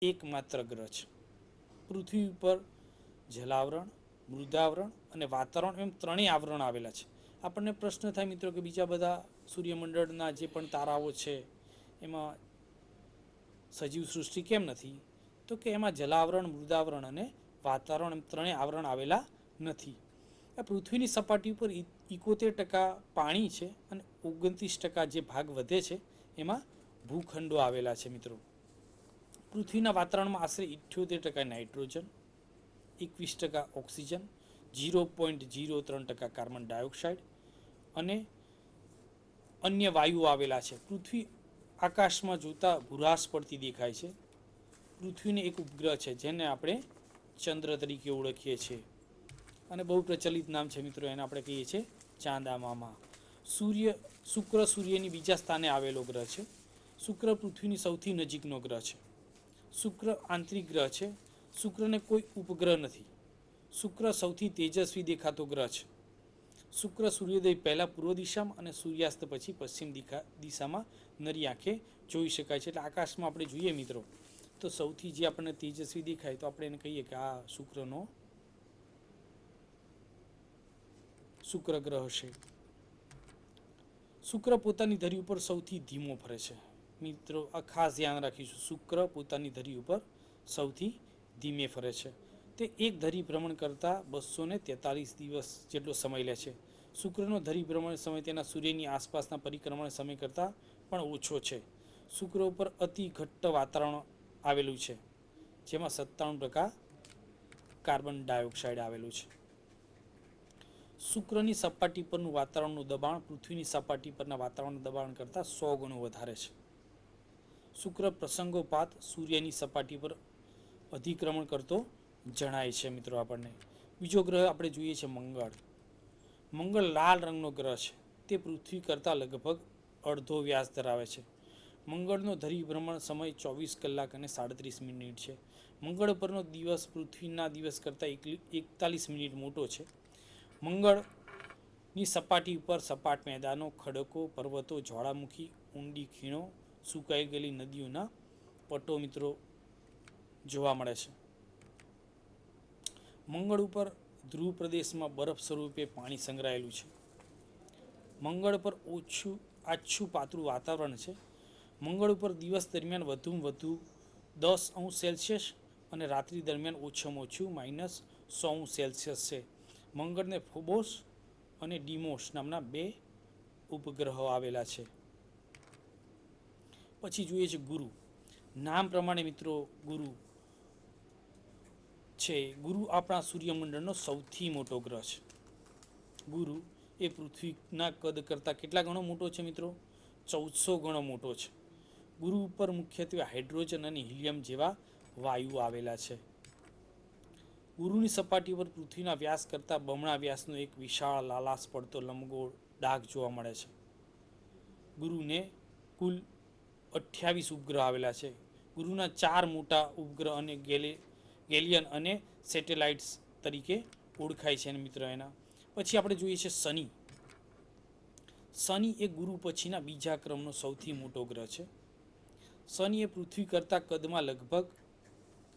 એકમાત્ર ગ્રહ છે. પૃથ્વી ઉપર જલાવરણ, મૃદાવરણ અને વાતાવરણ એમ ત્રણેય આવરણ આવેલા છે. આપણને પ્રશ્ન થાય મિત્રો કે બીજા બધા સૂર્યમંડળના જે પણ તારાઓ છે એમાં સજીવ સૃષ્ટિ કેમ નથી? તો કે એમાં જલાવરણ, મૃદાવરણ અને વાતાવરણ એમ ત્રણેય આવરણ આવેલા નથી. આ પૃથ્વીની સપાટી ઉપર 71% પાણી છે અને 29% જે ભાગ વધે છે એમાં ભૂખંડો આવેલા છે મિત્રો. પૃથ્વીના વાતાવરણમાં આશરે 78% નાઇટ્રોજન, 21% ઓક્સિજન, 0.03% કાર્બન ડાયોક્સાઇડ અને અન્ય વાયુઓ આવેલા છે. પૃથ્વી આકાશમાં જોતા ભૂરાશ પડતી દેખાય છે. પૃથ્વીને એક ઉપગ્રહ છે જેને આપણે ચંદ્ર તરીકે ઓળખીએ છીએ અને બહુ પ્રચલિત નામ છે મિત્રો, એને આપણે કહીએ છીએ ચાંદા મામા. શુક્ર સૂર્યની બીજા સ્થાને આવેલો ગ્રહ છે. શુક્ર પૃથ્વીની સૌથી નજીકનો ગ્રહ છે. શુક્ર આંતરિક ગ્રહ છે. શુક્રને કોઈ ઉપગ્રહ નથી. શુક્ર સૌથી તેજસ્વી દેખાતો ગ્રહ છે. શુક્ર સૂર્યોદય પહેલાં પૂર્વ દિશામાં અને સૂર્યાસ્ત પછી પશ્ચિમ દિશામાં નરી આંખે જોઈ શકાય છે. એટલે આકાશમાં આપણે જોઈએ મિત્રો તો સૌથી જે આપણને તેજસ્વી દેખાય તો આપણે એને કહીએ કે આ શુક્ર ગ્રહ છે. શુક્ર પોતાની ધરી ઉપર સૌથી ધીમો ફરે છે મિત્રો, આ ખાસ ધ્યાન રાખીશું. શુક્ર પોતાની ધરી ઉપર સૌથી ધીમે ફરે છે. તે એક ધરી ભ્રમણ કરતાં 243 દિવસ જેટલો સમય લે છે. શુક્રનો ધરી ભ્રમણ સમય તેના સૂર્યની આસપાસના પરિક્રમણ સમય કરતાં પણ ઓછો છે. શુક્ર ઉપર અતિ ઘટ્ટ વાતાવરણ આવેલું છે જેમાં 97% કાર્બન ડાયોક્સાઇડ આવેલું છે. શુક્રની સપાટી પરનું વાતાવરણનું દબાણ પૃથ્વીની સપાટી પરના વાતાવરણના દબાણ કરતાં 100 ગણું વધારે છે. શુક્ર પ્રસંગોપાત સૂર્યની સપાટી પર અધિક્રમણ કરતો જણાય છે મિત્રો આપણને. બીજો ગ્રહ આપણે જોઈએ છે મંગળ. મંગળ લાલ રંગનો ગ્રહ છે. તે પૃથ્વી કરતાં લગભગ અડધો વ્યાસ ધરાવે છે. મંગળનો ધરી ભ્રમણ સમય 24 કલાક અને 37 મિનિટ છે. મંગળ પરનો દિવસ પૃથ્વીના દિવસ કરતાં 41 મિનિટ મોટો છે. મંગળની સપાટી ઉપર સપાટ મેદાનો, ખડકો, પર્વતો, જ્વાળામુખી, ઊંડી ખીણો, સુકાઈ ગયેલી નદીઓના પટો મિત્રો જોવા મળે છે. મંગળ ઉપર ધ્રુવ પ્રદેશમાં બરફ સ્વરૂપે પાણી સંગ્રહાયેલું છે. મંગળ પર આછું પાતળું વાતાવરણ છે. મંગળ ઉપર દિવસ દરમિયાન વધુમાં વધુ 10°C અને રાત્રિ દરમિયાન ઓછામાં ઓછું -100°C છે. મંગળને ફોબોસ અને ડીમોસ નામના 2 ઉપગ્રહો આવેલા છે. પછી જોઈએ છે ગુરુ. નામ પ્રમાણે મિત્રો ગુરુ છે. ગુરુ આપણા સૂર્યમંડળનો સૌથી મોટો ગ્રહ છે. ગુરુ એ પૃથ્વીના કદ કરતાં કેટલા ગણો મોટો છે મિત્રો? 1400 ગણો મોટો છે. ગુરુ ઉપર મુખ્યત્વે હાઇડ્રોજન અને હિલિયમ જેવા વાયુ આવેલા છે. ગુરુની સપાટી પર પૃથ્વીના વ્યાસ કરતાં બમણા વ્યાસનો એક વિશાળ લાલાશ પડતો લંબગોળ ડાઘ જોવા મળે છે. ગુરુને કુલ 28 ઉપગ્રહ આવેલા છે. ગુરુના 4 મોટા ઉપગ્રહ અને ગેલિયન અને સેટેલાઇટ્સ તરીકે ઓળખાય છે મિત્રો એના. પછી આપણે જોઈએ છે શનિ. શનિ એ ગુરુ પછીના બીજા ક્રમનો સૌથી મોટો ગ્રહ છે. શનિ એ પૃથ્વી કરતાં કદમાં લગભગ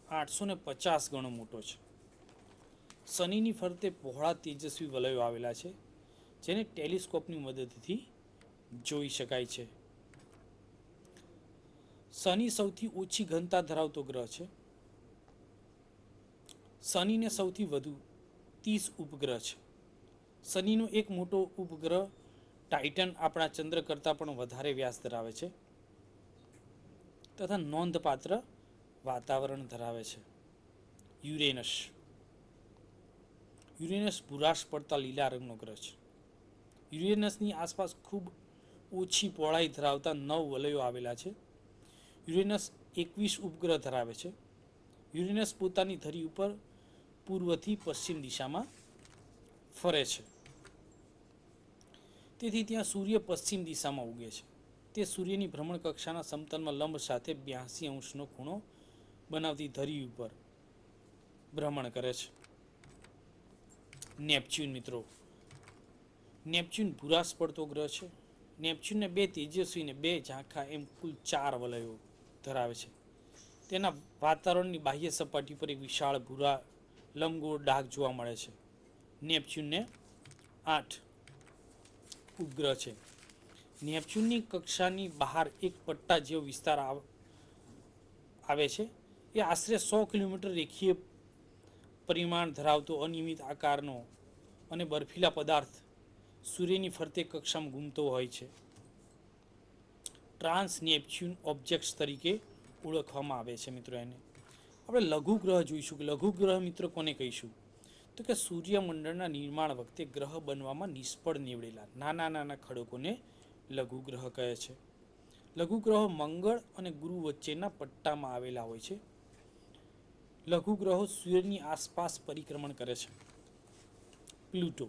850 ગણો મોટો છે. શનિની ફરતે પહોળા તેજસ્વી વલયો આવેલા છે જેને ટેલિસ્કોપની મદદથી જોઈ શકાય છે. શનિ સૌથી ઓછી ઘનતા ધરાવતો ગ્રહ છે. શનિને સૌથી વધુ 30 ઉપગ્રહ છે. શનિનો એક મોટો ઉપગ્રહ ટાઇટન આપણા ચંદ્ર કરતાં પણ વધારે વ્યાસ ધરાવે છે તથા નોંધપાત્ર વાતાવરણ ધરાવે છે. યુરેનસ. યુરેનસ ભૂરાશ પડતા લીલા રંગનો ગ્રહ છે. યુરેનસની આસપાસ ખૂબ ઓછી પહોળાઈ ધરાવતા 9 વલયો આવેલા છે. યુરેનસ 21 ઉપગ્રહ ધરાવે છે. યુરેનસ પોતાની ધરી ઉપર પૂર્વથી પશ્ચિમ દિશામાં ફરે છે. તેથી ત્યાં સૂર્ય પશ્ચિમ દિશામાં ઉગે છે. તે સૂર્યની ભ્રમણ કક્ષાના સમતલમાં લંબ સાથે 82° ખૂણો બનાવતી ધરી ઉપર ભ્રમણ કરે છે. નેપચ્યુન મિત્રો. નેપચ્યુન ભૂરાશ પડતો ગ્રહ છે. નેપચ્યુનને 2 તેજસ્વી અને 2 ઝાંખા એમ કુલ 4 વલયો ધરાવે છે. તેના વાતાવરણની બાહ્ય સપાટી પર એક વિશાળ ભૂરા લંબગોળ ડાઘ જોવા મળે છે. નેપચ્યુનને 8 ઉપગ્રહ છે. નેપચ્યુનની કક્ષાની બહાર એક પટ્ટા જેવો વિસ્તાર આવે છે. એ આશરે 100 કિલોમીટર રેખીય પરિમાણ ધરાવતો અનિયમિત આકારનો અને બર્ફીલા પદાર્થ સૂર્યની ફરતે કક્ષામાં ઘૂમતો હોય છે. ટ્રાન્સ નેપચ્યુન ઓબ્જેક્ટ્સ તરીકે ઓળખવામાં આવે છે મિત્રો. એને આપણે લઘુગ્રહ જોઈશું કે લઘુગ્રહ મિત્રો કોને કહીશું? તો કે સૂર્યમંડળના નિર્માણ વખતે ગ્રહ બનવામાં નિષ્ફળ નીવડેલા નાના નાના ખડકોને લઘુગ્રહ કહે છે. લઘુગ્રહો મંગળ અને ગુરુ વચ્ચેના પટ્ટામાં આવેલા હોય છે. લઘુગ્રહો સૂર્યની આસપાસ પરિક્રમણ કરે છે. પ્લુટો.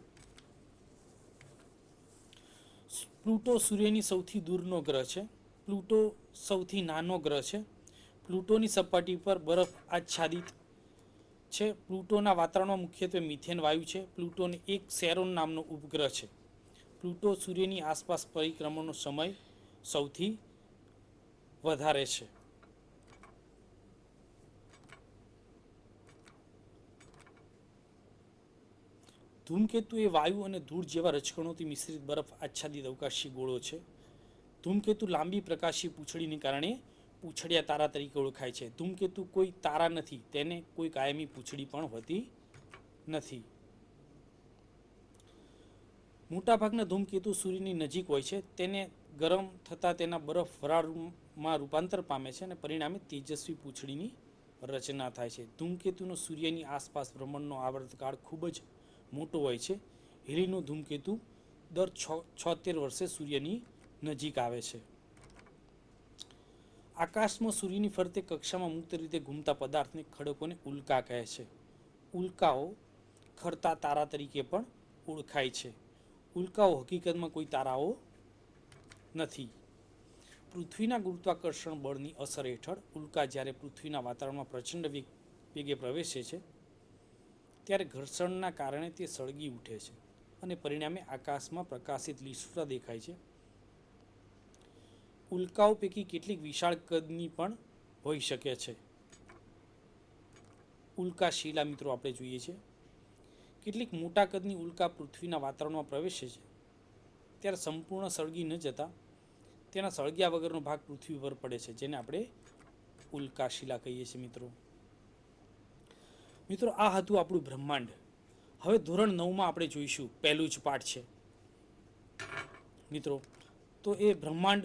પ્લુટો સૂર્યની સૌથી દૂરનો ગ્રહ છે. પ્લુટો સૌથી નાનો ગ્રહ છે. પ્લુટોની સપાટી પર બરફ આચ્છાદિત છે. પ્લુટોના વાતાવરણમાં મુખ્યત્વે મિથેન વાયુ છે. પ્લુટોને એક સેરોન નામનો ઉપગ્રહ છે. પ્લુટો સૂર્યની આસપાસ પરિક્રમણનો સમય સૌથી વધારે છે. ધૂમકેતુ એ વાયુ અને ધૂળ જેવા રજકણોથી મિશ્રિત બરફ આચ્છાદિત અવકાશી ગોળો છે. ધૂમકેતુ લાંબી પ્રકાશી પૂંછડીને કારણે પૂંછડિયા તારા તરીકે ઓળખાય છે. ધૂમકેતુ કોઈ તારા નથી, તેને કોઈ કાયમી પૂંછડી પણ હોતી નથી. મોટાભાગના ધૂમકેતુ સૂર્યની નજીક હોય છે. તેને ગરમ થતાં તેના બરફ વરાળમાં રૂપાંતર પામે છે અને પરિણામે તેજસ્વી પૂંછડીની રચના થાય છે. ધૂમકેતુનો સૂર્યની આસપાસ ભ્રમણનો આવર્તકાળ ખૂબ જ મોટો હોય છે. હીલીનો ધૂમકેતુ દર 76 વર્ષે સૂર્યની નજીક આવે છે. આકાશમાં સૂર્યની ફરતે કક્ષામાં મુક્ત રીતે ઘૂમતા પદાર્થને ખડકોને ઉલ્કા કહે છે. ઉલ્કાઓ ખરતા તારા તરીકે પણ ઓળખાય છે. ઉલ્કાઓ હકીકતમાં કોઈ તારાઓ નથી. પૃથ્વીના ગુરુત્વાકર્ષણ બળની અસર હેઠળ ઉલ્કા જ્યારે પૃથ્વીના વાતાવરણમાં પ્રચંડ વેગે પ્રવેશે છે ત્યારે ઘર્ષણના કારણે તે સળગી ઉઠે છે અને પરિણામે આકાશમાં પ્રકાશિત લીસુડા દેખાય છે. ઉલ્કાઓ પૈકી કેટલીક વિશાળ કદની પણ હોઈ શકે છે. ઉલ્કા શિલા મિત્રો આપણે જોઈએ છે. કેટલીક મોટા કદની ઉલ્કા પૃથ્વીના વાતાવરણમાં પ્રવેશે છે ત્યારે સંપૂર્ણ સળગી ન જતા તેના સળગ્યા વગરનો ભાગ પૃથ્વી પર પડે છે, જેને આપણે ઉલ્કા શિલા કહીએ છીએ મિત્રો. મિત્રો આ હતું આપણું બ્રહ્માંડ. હવે ધોરણ 9માં આપણે જોઈશું, પહેલું જ પાઠ છે મિત્રો. તો એ બ્રહ્માંડ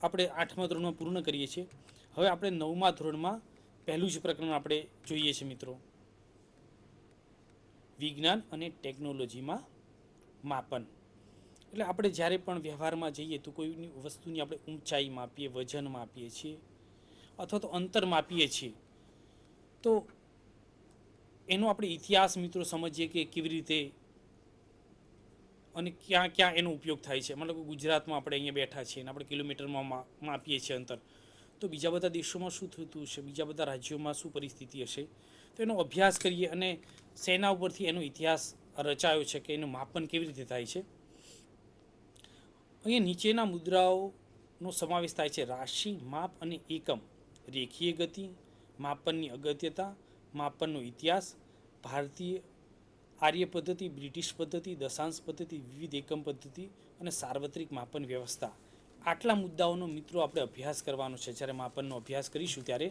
આપણે 8મા ધોરણમાં પૂર્ણ કરીએ છીએ. હવે આપણે 9મા ધોરણમાં પહેલું જ પ્રકરણ આપણે જોઈએ છીએ મિત્રો. વિજ્ઞાન અને ટેકનોલોજીમાં માપન. એટલે આપણે જ્યારે પણ વ્યવહારમાં જઈએ તો કોઈની વસ્તુની આપણે ઊંચાઈ માપીએ, વજન માપીએ છીએ અથવા તો અંતર માપીએ છીએ તો એનો આપણે ઇતિહાસ મિત્રો સમજીએ કે કેવી રીતે અને ક્યાં ક્યાં એનો ઉપયોગ થાય છે. મતલબ ગુજરાતમાં આપણે અહીંયા બેઠા છીએ અને આપણે કિલોમીટરમાં માપીએ છીએ અંતર, તો બીજા બધા દેશોમાં શું થતું હશે, બીજા બધા રાજ્યોમાં શું પરિસ્થિતિ હશે, તો એનો અભ્યાસ કરીએ અને સેના ઉપરથી એનો ઇતિહાસ રચાયો છે કે એનું માપન કેવી રીતે થાય છે. અહીંયા નીચેના મુદ્રાઓનો સમાવેશ થાય છે: રાશિ, માપ અને એકમ, રેખીય ગતિ, માપનની અગત્યતા, માપનનો ઇતિહાસ, ભારતીય આર્ય પદ્ધતિ, બ્રિટિશ પદ્ધતિ, દશાંશ પદ્ધતિ, વિવિધ એકમ પદ્ધતિ અને સાર્વત્રિક માપન વ્યવસ્થા. આટલા મુદ્દાઓનો મિત્રો આપણે અભ્યાસ કરવાનો છે. જ્યારે માપનનો અભ્યાસ કરીશું ત્યારે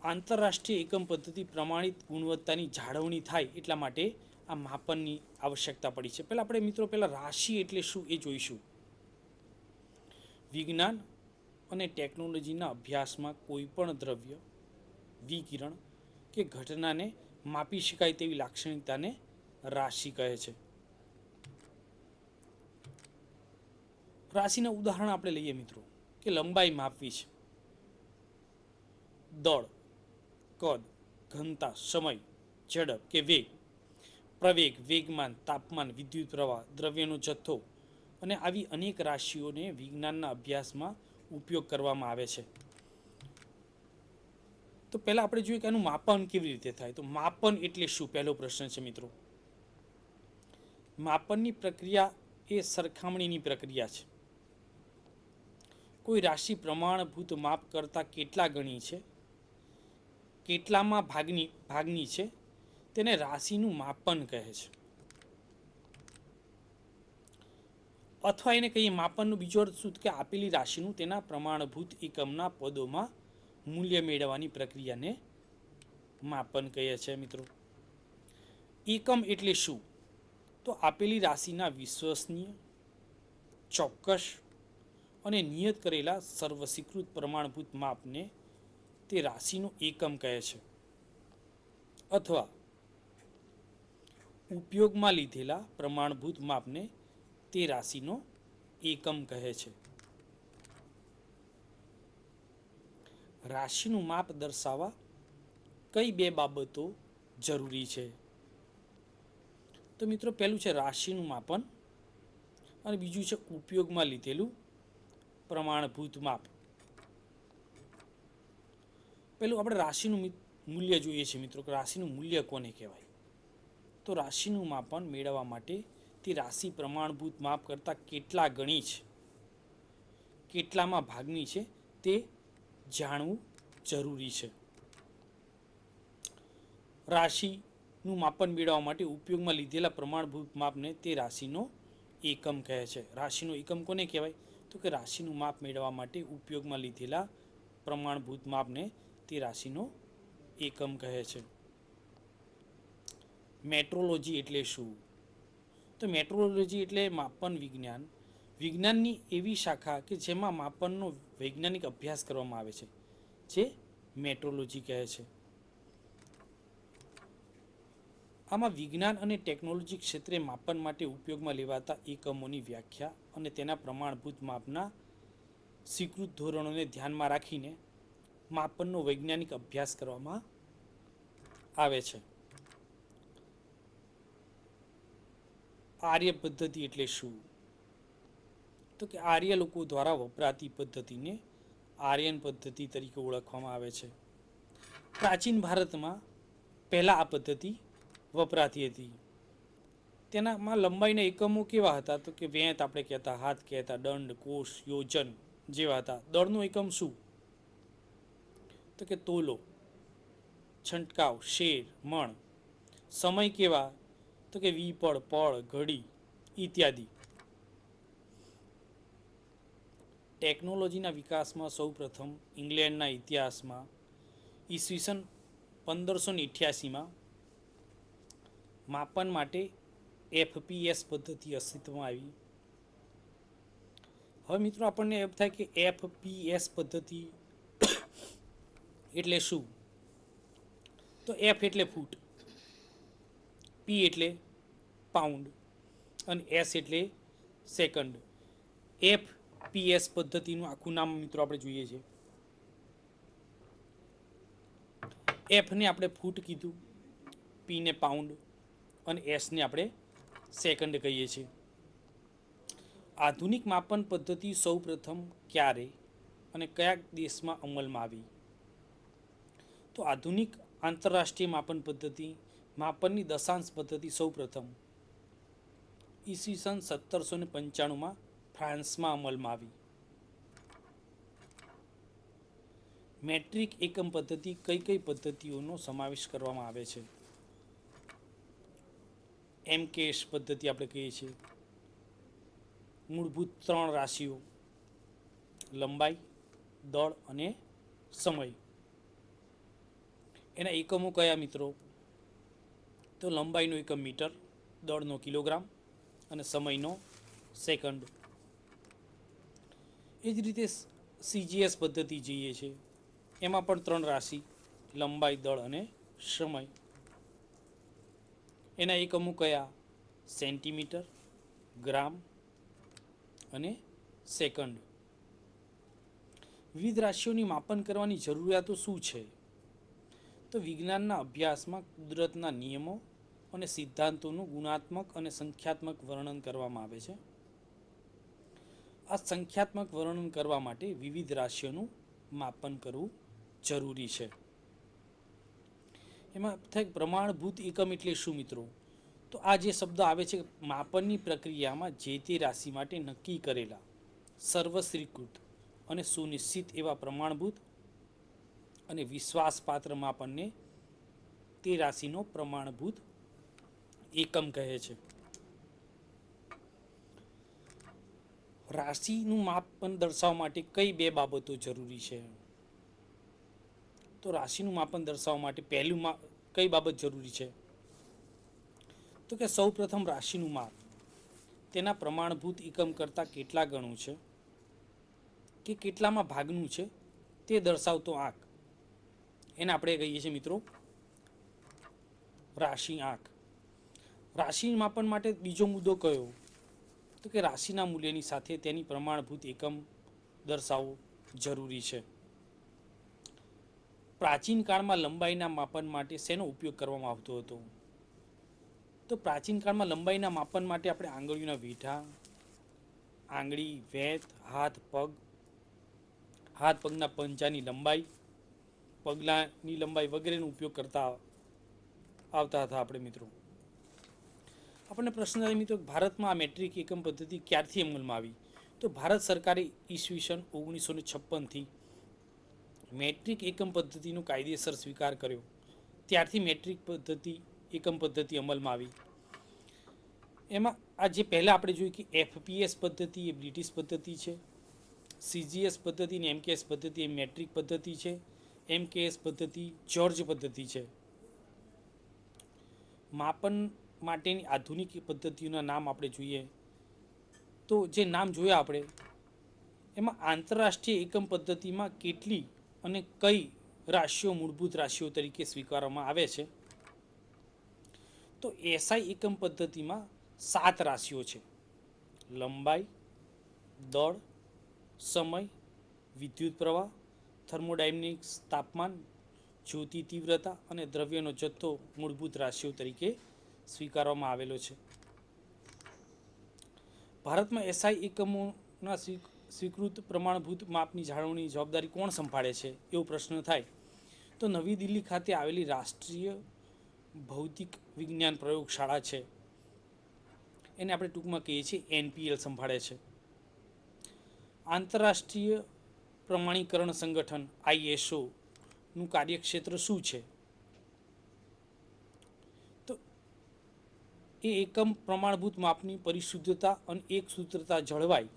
આંતરરાષ્ટ્રીય એકમ પદ્ધતિ પ્રમાણિત ગુણવત્તાની જાળવણી થાય એટલા માટે આ માપનની આવશ્યકતા પડી છે. પહેલાં આપણે મિત્રો રાશિ એટલે શું એ જોઈશું. વિજ્ઞાન અને ટેકનોલોજીના અભ્યાસમાં કોઈ પણ દ્રવ્ય, વિકિરણ કે ઘટનાને માપી શકાય તેવી લાક્ષણિકતાને રાશિ કહે છે. રાશિના ઉદાહરણ આપણે લઈએ મિત્રો કે લંબાઈ માપવી છે, દળ, કદ, ઘનતા, સમય, ઝડપ કે વેગ, પ્રવેગ, વેગમાન, તાપમાન, વિદ્યુત પ્રવાહ, દ્રવ્યનો જથ્થો અને આવી અનેક રાશિઓને વિજ્ઞાનના અભ્યાસમાં ઉપયોગ કરવામાં આવે છે. તો પહેલાં આપણે જોઈએ કે આનું માપન કેવી રીતે થાય. તો માપન એટલે શું, પહેલો પ્રશ્ન છે મિત્રો. માપનની પ્રક્રિયા એ સરખામણીની પ્રક્રિયા છે. કોઈ રાશિ પ્રમાણભૂત માપ કરતાં કેટલા ગણી છે, કેટલામાં ભાગની છે, તેને રાશિનું માપન કહે છે. અથવા એને કહીએ માપનનું બીજો અર્થ શું કે આપેલી રાશિનું તેના પ્રમાણભૂત એકમના પદોમાં મૂલ્ય મેળવવાની પ્રક્રિયાને માપન કહે છે. મિત્રો, એકમ એટલે શું? તો આપેલી રાશિના વિશ્વસનીય, ચોક્કસ અને નિયત કરેલા સર્વસ્વીકૃત પ્રમાણભૂત માપને તે રાશિનો એકમ કહે છે. અથવા ઉપયોગમાં લીધેલા પ્રમાણભૂત માપને તે રાશિનો એકમ કહે છે. રાશિનું માપ દર્શાવવા કઈ બે બાબતો જરૂરી છે? તો મિત્રો, પહેલું છે રાશિનું માપન અને બીજું છે ઉપયોગમાં લીધેલું પ્રમાણભૂત માપ. પહેલું આપણે રાશિનું મૂલ્ય જોઈએ છે. મિત્રો, રાશિનું મૂલ્ય કોને કહેવાય? તો રાશિનું માપન મેળવવા માટે તે રાશિ પ્રમાણભૂત માપ કરતાં કેટલા ગણી છે, કેટલામાં ભાગની છે, તે જાણવું જરૂરી છે. રાશિનું માપન મેળવવા માટે ઉપયોગમાં લીધેલા પ્રમાણભૂત માપને તે રાશિનો એકમ કહે છે. રાશિનો એકમ કોને કહેવાય? તો કે રાશિનું માપ મેળવવા માટે ઉપયોગમાં લીધેલા પ્રમાણભૂત માપને તે રાશિનો એકમ કહે છે. મેટ્રોલોજી એટલે શું? તો મેટ્રોલોજી એટલે માપન વિજ્ઞાન. વિજ્ઞાનની એવી શાખા કે જેમાં માપનનો વૈજ્ઞાનિક અભ્યાસ કરવામાં આવે છે, જે મેટ્રોલોજી કહે છે. આમાં વિજ્ઞાન અને ટેકનોલોજી ક્ષેત્રે માપન માટે ઉપયોગમાં લેવાતા એકમોની વ્યાખ્યા અને તેના પ્રમાણભૂત માપના સ્વીકૃત ધોરણોને ધ્યાનમાં રાખીને માપનનો વૈજ્ઞાનિક અભ્યાસ કરવામાં આવે છે. આર્ય પદ્ધતિ એટલે શું? તો કે આર્ય લોકો દ્વારા વપરાતી પદ્ધતિને આર્યન પદ્ધતિ તરીકે ઓળખવામાં આવે છે. પ્રાચીન ભારતમાં પહેલા આ પદ્ધતિ વપરાતી હતી. તેનામાં લંબાઈના એકમો કેવા હતા? તો કે વેંત આપણે કહેતા, હાથ કહેતા, દંડ, કોષ, યોજન જેવા હતા. દળનો એકમ શું? તો કે તોલો, છંટકાવ, શેર, મણ. સમય કેવા? તો કે વીપળ, પળ, ઘડી ઇત્યાદિ. ટેકનોલોજીના વિકાસમાં સૌપ્રથમ ઇંગ્લેન્ડના ઇતિહાસમાં ઈસવીસન 1588માં માપન માટે FPS પદ્ધતિ અસ્તિત્વમાં આવી. હવે મિત્રો, આપણને એમ થાય કે FPS પદ્ધતિ એટલે શું? તો F એટલે ફૂટ, P એટલે પાઉન્ડ અને S એટલે સેકન્ડ. FPS પદ્ધતિનું આખું નામ મિત્રો આપણે જોઈએ છે. F ને આપણે ફૂટ કીધું, P ને પાઉન્ડ અને S ને આપણે સેકન્ડ કહીએ છીએ. આધુનિક માપન પદ્ધતિ સૌપ્રથમ ક્યારે અને કયા દેશમાં અમલમાં આવી? તો આધુનિક આંતરરાષ્ટ્રીય માપન પદ્ધતિ, માપનની દશાંશ પદ્ધતિ સૌપ્રથમ ઈસવીસન 1795માં ફ્રાન્સમાં અમલમાં આવી. મેટ્રિક એકમ પદ્ધતિ કઈ કઈ પદ્ધતિઓનો સમાવેશ કરવામાં આવે છે? MKS પદ્ધતિ આપણે કહીએ છીએ. મૂળભૂત 3 રાશિઓ, લંબાઈ, દળ અને સમય. એના એકમો કયા મિત્રો? તો લંબાઈનો એકમ મીટર, દળનો કિલોગ્રામ અને સમયનો સેકન્ડ. એ જ રીતે CGS પદ્ધતિ જોઈએ છે. એમાં પણ 3 રાશિ, લંબાઈ, દળ અને સમય. એના એકમો કયા? સેન્ટીમીટર, ગ્રામ અને સેકન્ડ. વિવિધ રાશિઓની માપન કરવાની જરૂરિયાતો શું છે? તો વિજ્ઞાનના અભ્યાસમાં કુદરતના નિયમો અને સિદ્ધાંતોનું ગુણાત્મક અને સંખ્યાત્મક વર્ણન કરવામાં આવે છે. આ સંખ્યાત્મક વર્ણન કરવા માટે વિવિધ રાશિઓનું માપન કરવું જરૂરી છે. એમાં થાય પ્રમાણભૂત એકમ એટલે શું મિત્રો? તો આ જે શબ્દ આવે છે, માપનની પ્રક્રિયામાં જે તે રાશિ માટે નક્કી કરેલા સર્વસ્વીકૃત અને સુનિશ્ચિત એવા પ્રમાણભૂત અને વિશ્વાસપાત્ર માપનને તે રાશિનો પ્રમાણભૂત એકમ કહે છે. રાશિનું માપન દર્શાવવા માટે કઈ બે બાબતો જરૂરી છે? તો રાશિનું માપન દર્શાવવા માટે કઈ બાબત જરૂરી છે? તો કે સૌ પ્રથમ રાશિનું માપ તેના પ્રમાણભૂત એકમ કરતાં કેટલા ગણું છે કે કેટલામાં ભાગનું છે તે દર્શાવતો આંક, એને આપણે કહીએ છીએ મિત્રો રાશિ આંક. રાશિ માપન માટે બીજો મુદ્દો કયો? તો કે રાશિના મૂલ્યની સાથે તેની પ્રમાણભૂત એકમ દર્શાવવો જરૂરી છે. પ્રાચીન કાળમાં લંબાઈના માપન માટે શેનો ઉપયોગ કરવામાં આવતો હતો? તો પ્રાચીન કાળમાં લંબાઈના માપન માટે આપણે આંગળીઓના વીંઠા, આંગળી, વેત, હાથ પગના પંજાની લંબાઈ, પગલાની લંબાઈ વગેરેનો ઉપયોગ કરતા આવતા હતા આપણે મિત્રો. આપણને પ્રશ્ન થાય મિત્રો, ભારતમાં આ મેટ્રિક એકમ પદ્ધતિ ક્યારથી અમલમાં આવી? તો ભારત સરકારે ઈસવીસન 1956થી મેટ્રિક એકમ પદ્ધતિનો કાયદેસર સ્વીકાર કર્યો. ત્યારથી મેટ્રિક એકમ પદ્ધતિ અમલમાં આવી. એમાં આ જે પહેલાં આપણે જોયું કે એફપીએસ પદ્ધતિ એ બ્રિટિશ પદ્ધતિ છે, સીજીએસ પદ્ધતિ અને એમકેએસ પદ્ધતિ એ મેટ્રિક પદ્ધતિ છે, એમકેએસ પદ્ધતિ જ્યોર્જ પદ્ધતિ છે. માપન માટેની આધુનિક પદ્ધતિઓના નામ આપણે જોઈએ તો જે નામ જોયા આપણે એમાં આંતરરાષ્ટ્રીય એકમ પદ્ધતિમાં કેટલી અને કઈ રાશિઓ મૂળભૂત રાશિઓ તરીકે સ્વીકારવામાં આવે છે? તો એસઆઈ એકમ પદ્ધતિમાં 7 રાશિઓ છે: લંબાઈ, દળ, સમય, વિદ્યુત પ્રવાહ, થર્મોડાયનેમિક્સ, તાપમાન, જ્યોતિ તીવ્રતા અને દ્રવ્યનો જથ્થો મૂળભૂત રાશિઓ તરીકે સ્વીકારવામાં આવેલો છે. ભારતમાં એસઆઈ એકમોના સ્વીકૃત પ્રમાણભૂત માપની જાળવણીની જવાબદારી કોણ સંભાળે છે એવો પ્રશ્ન થાય તો નવી દિલ્હી ખાતે આવેલી રાષ્ટ્રીય ભૌતિક વિજ્ઞાન પ્રયોગશાળા છે, એને આપણે ટૂંકમાં કહીએ છીએ એનપીએલ, સંભાળે છે. આંતરરાષ્ટ્રીય પ્રમાણીકરણ સંગઠન આઈએસઓ નું કાર્યક્ષેત્ર શું છે? તો એ એકમ પ્રમાણભૂત માપની પરિશુદ્ધતા અને એકસૂત્રતા જળવાય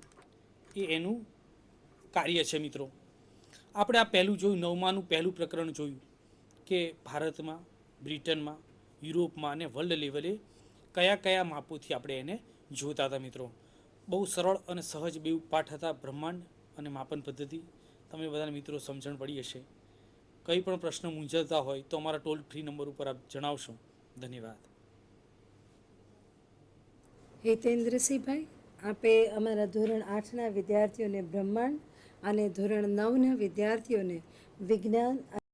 એ એનું કાર્ય છે મિત્રો. આપણે આ પહેલું જોયું, 9માનું પહેલું પ્રકરણ જોયું કે ભારતમાં, બ્રિટનમાં, યુરોપમાં અને વર્લ્ડ લેવલે કયા કયા માપોથી આપણે એને જોતા હતા મિત્રો. બહુ સરળ અને સહજ બે પાઠ હતા, બ્રહ્માંડ અને માપન પદ્ધતિ. તમે બધાને મિત્રો સમજણ પડી હશે. કંઈ પણ પ્રશ્ન મૂંઝવતા હોય તો અમારા ટોલ ફ્રી નંબર ઉપર આપ જણાવશો. ધન્યવાદ. હિતેન્દ્રસિંહભાઈ, આપે અમારા ધોરણ 8ના વિદ્યાર્થીઓને બ્રહ્માંડ અને ધોરણ 9ના વિદ્યાર્થીઓને વિજ્ઞાન